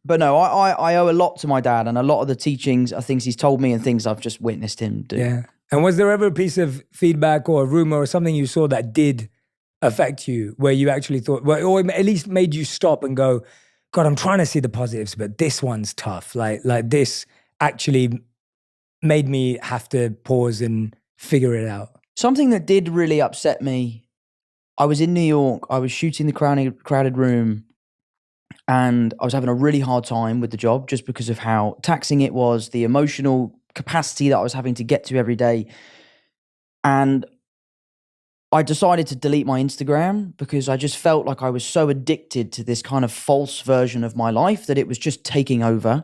But no, I owe a lot to my dad, and a lot of the teachings are things he's told me and things I've just witnessed him do. Yeah. And was there ever a piece of feedback or a rumor or something you saw that did affect you, where you actually thought, well, or at least made you stop and go, God, I'm trying to see the positives, but this one's tough. Like this actually made me have to pause and figure it out. Something that did really upset me, I was in New York, I was shooting the crowded room, and I was having a really hard time with the job just because of how taxing it was, the emotional capacity that I was having to get to every day. And I decided to delete my Instagram because I just felt like I was so addicted to this kind of false version of my life that it was just taking over.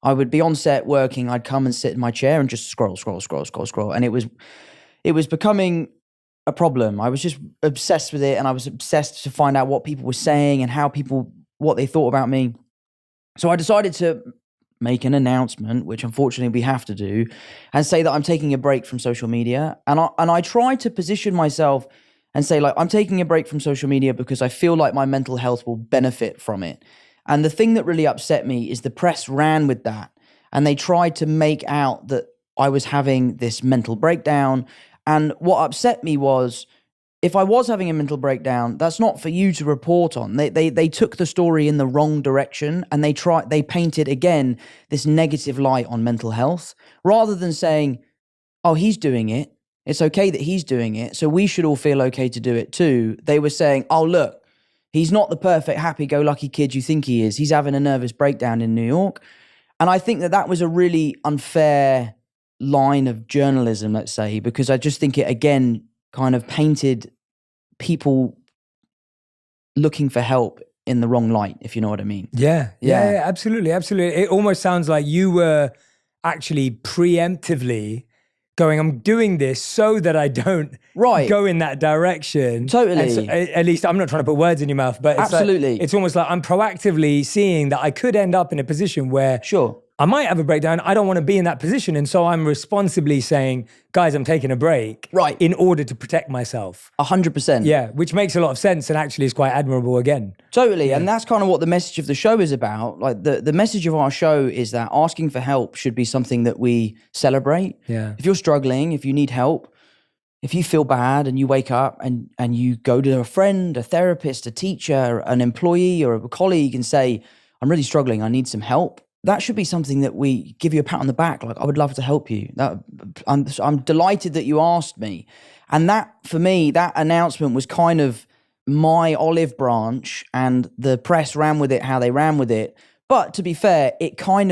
I would be on set working, I'd come and sit in my chair and just scroll. And it was becoming a problem. I was just obsessed with it, and I was obsessed to find out what people were saying and what they thought about me. So I decided to make an announcement, which unfortunately we have to do, and say that I'm taking a break from social media. And I tried to position myself and say, like, I'm taking a break from social media because I feel like my mental health will benefit from it. And the thing that really upset me is the press ran with that, and they tried to make out that I was having this mental breakdown. And what upset me was, if I was having a mental breakdown, that's not for you to report on. They took the story in the wrong direction, and they painted again this negative light on mental health, rather than saying, oh, he's doing it. It's okay that he's doing it, so we should all feel okay to do it too. They were saying, oh, look, he's not the perfect happy-go-lucky kid you think he is. He's having a nervous breakdown in New York. And I think that was a really unfair line of journalism, let's say, because I just think it again kind of painted people looking for help in the wrong light, if you know what I mean. Yeah, absolutely. It almost sounds like you were actually preemptively going, I'm doing this so that I don't go in that direction. Totally. So, at least I'm not trying to put words in your mouth, but absolutely. It's almost like I'm proactively seeing that I could end up in a position where I might have a breakdown. I don't want to be in that position. And so I'm responsibly saying, guys, I'm taking a break in order to protect myself. 100%. Yeah, which makes a lot of sense and actually is quite admirable again. Totally. Yeah. And that's kind of what the message of the show is about. Like the message of our show is that asking for help should be something that we celebrate. Yeah. If you're struggling, if you need help, if you feel bad and you wake up and you go to a friend, a therapist, a teacher, an employee or a colleague and say, I'm really struggling, I need some help. That should be something that we give you a pat on the back. Like, I would love to help you. I'm delighted that you asked me. And that, for me, that announcement was kind of my olive branch, and the press ran with it how they ran with it. But to be fair, it kind of